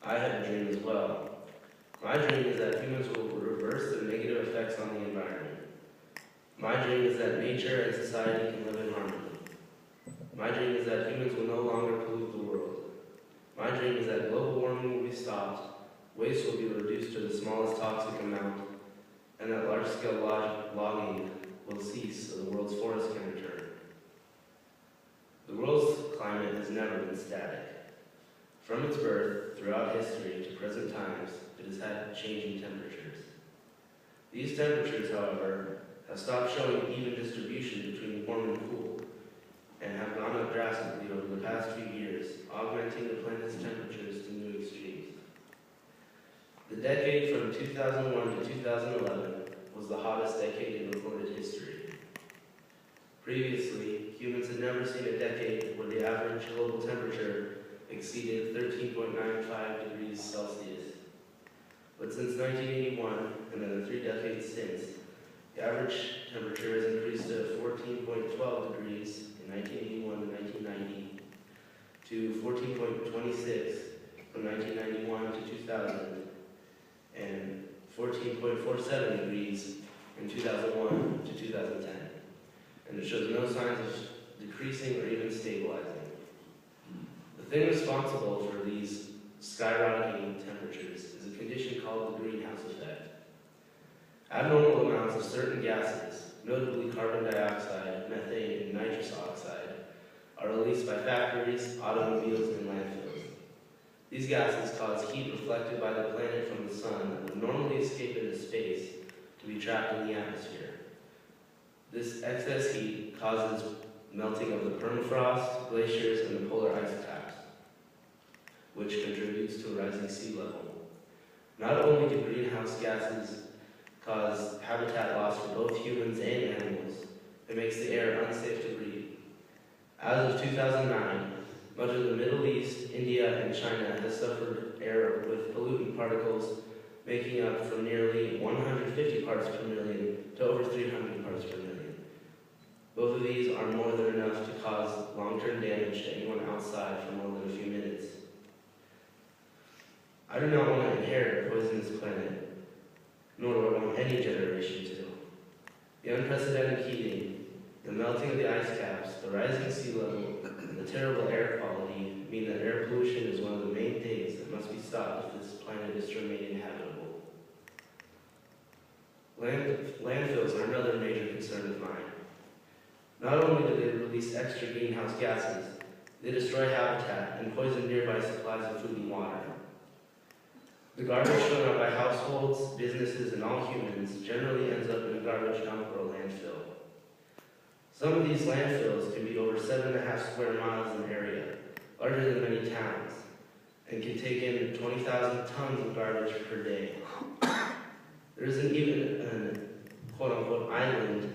I have a dream as well. My dream is that humans will reverse the negative effects on the environment. My dream is that nature and society can live in harmony. My dream is that humans will no longer pollute the world. My dream is that global warming will be stopped, waste will be reduced to the smallest toxic amount, and that large-scale logging will cease so the world's forests can return. The world's climate has never been static. From its birth, throughout history, to present times, it has had changing temperatures. These temperatures, however, have stopped showing even distribution between warm and cool, and have gone up drastically over the past few years, augmenting the planet's temperatures to new extremes. The decade from 2001 to 2011 was the hottest decade in recorded history. Previously, humans had never seen a decade where the average global temperature exceeded 13.95 degrees Celsius. But since 1981, and in the 3 decades since, the average temperature has increased to 14.12 degrees in 1981 to 1990, to 14.26 from 1991 to 2000, and 14.47 degrees in 2001 to 2010. And it shows no signs of decreasing or even stabilizing. The thing responsible for these skyrocketing temperatures is a condition called the greenhouse effect. Abnormal amounts of certain gases, notably carbon dioxide, methane, and nitrous oxide, are released by factories, automobiles, and landfills. These gases cause heat reflected by the planet from the sun that would normally escape into space to be trapped in the atmosphere. This excess heat causes melting of the permafrost, glaciers, and the polar ice caps, which contributes to a rising sea level. Not only do greenhouse gases cause habitat loss for both humans and animals, it makes the air unsafe to breathe. As of 2009, much of the Middle East, India, and China has suffered air with pollutant particles making up from nearly 150 parts per million to over 300 parts per million. Both of these are more than enough to cause long-term damage to anyone outside for more than a few minutes. I do not want to inherit a poisonous planet, nor do I want any generation to. The unprecedented heating, the melting of the ice caps, the rising sea level, and the terrible air quality mean that air pollution is one of the main things that must be stopped if this planet is to remain inhabitable. Landfills are another major concern of mine. Not only do they release extra greenhouse gases, they destroy habitat and poison nearby supplies of food and water. The garbage thrown out by households, businesses, and all humans generally ends up in a garbage dump or a landfill. Some of these landfills can be over 7.5 square miles in area, larger than many towns, and can take in 20,000 tons of garbage per day. There isn't even a quote-unquote island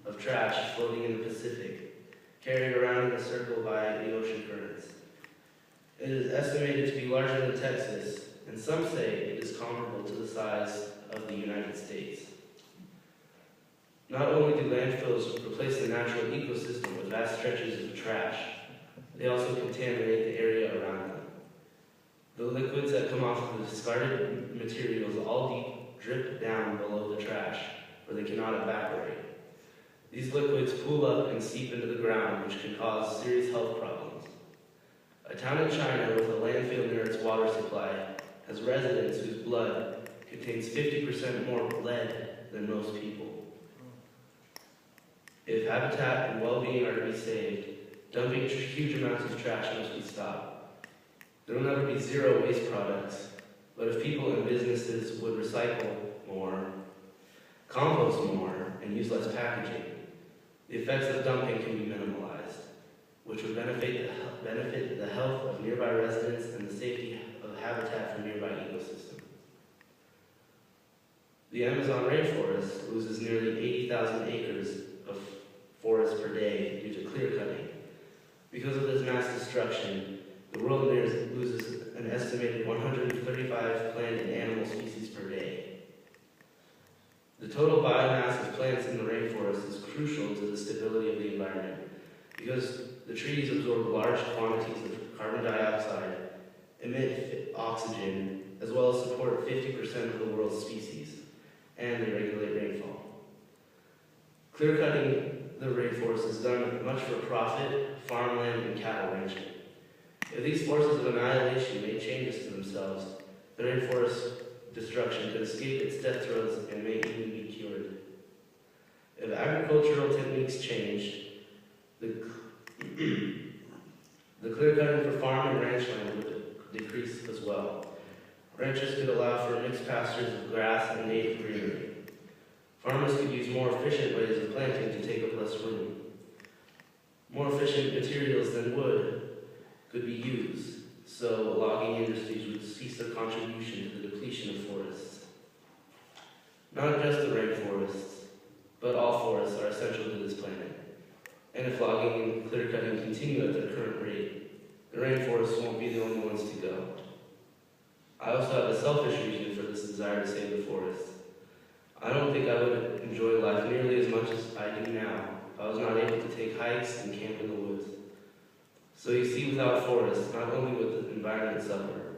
of trash floating in the Pacific, carried around in a circle by the ocean currents. It is estimated to be larger than Texas, and some say it is comparable to the size of the United States. Not only do landfills replace the natural ecosystem with vast stretches of trash, they also contaminate the area around them. The liquids that come off of the discarded materials all drip down below the trash, where they cannot evaporate. These liquids pool up and seep into the ground, which can cause serious health problems. A town in China with a landfill near its water supply has residents whose blood contains 50% more lead than most people. If habitat and well-being are to be saved, dumping huge amounts of trash must be stopped. There will never be zero waste products, but if people and businesses would recycle more, compost more, and use less packaging, the effects of dumping can be minimalized, which would benefit the health of nearby residents and the safety of habitat for nearby ecosystems. The Amazon rainforest loses nearly 80,000 acres of forest per day due to clear cutting. Because of this mass destruction, the world loses an estimated 135 plant and animal species per day. The total biomass of plants in the rainforest is crucial to the stability of the environment because the trees absorb large quantities of carbon dioxide, emit oxygen, as well as support 50% of the world's species, and they regulate rainfall. Clear-cutting the rainforest is done much for profit, farmland, and cattle ranching. If these forces of annihilation made changes to themselves, the rainforest destruction could escape its death throes and may even be cured. If agricultural techniques changed, the clear-cutting for farm and ranch land would decrease as well. Ranches could allow for mixed pastures of grass and native greenery. Farmers could use more efficient ways of planting to take up less room. More efficient materials than wood could be used, so logging industries would cease their contribution to the depletion of forests. Not just the rainforests, but all forests are essential to this planet. And if logging and clear-cutting continue at their current rate, the rainforests won't be the only ones to go. I also have a selfish reason for this desire to save the forests. I don't think I would enjoy life nearly as much as I do now if I was not able to take hikes and camp in the woods. So you see, without forests, not only would the environment suffer,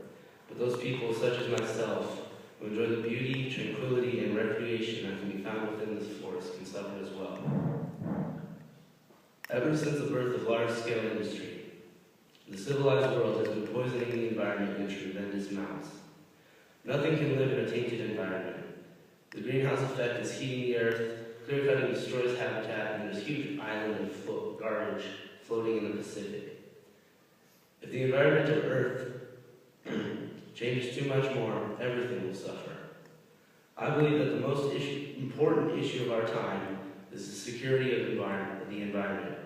but those people such as myself who enjoy the beauty, tranquility, and recreation that can be found within this forest can suffer as well. Ever since the birth of large-scale industry, the civilized world has been poisoning the environment in tremendous amounts. Nothing can live in a tainted environment. The greenhouse effect is heating the earth, clear-cutting destroys habitat, and there's a huge island of garbage floating in the Pacific. If the environment of Earth changes too much more, everything will suffer. I believe that the most important issue of our time is the security of the environment,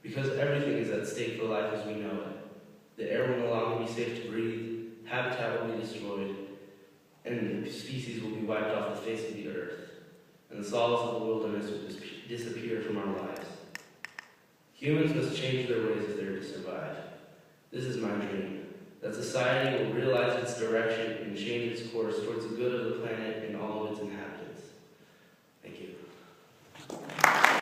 because everything is at stake for life as we know it. The air will no longer be safe to breathe, habitat will be destroyed, and species will be wiped off the face of the earth, and the solids of the wilderness will disappear from our lives. Humans must change their ways if they are to survive. This is my dream, that society will realize its direction and change its course towards the good of the planet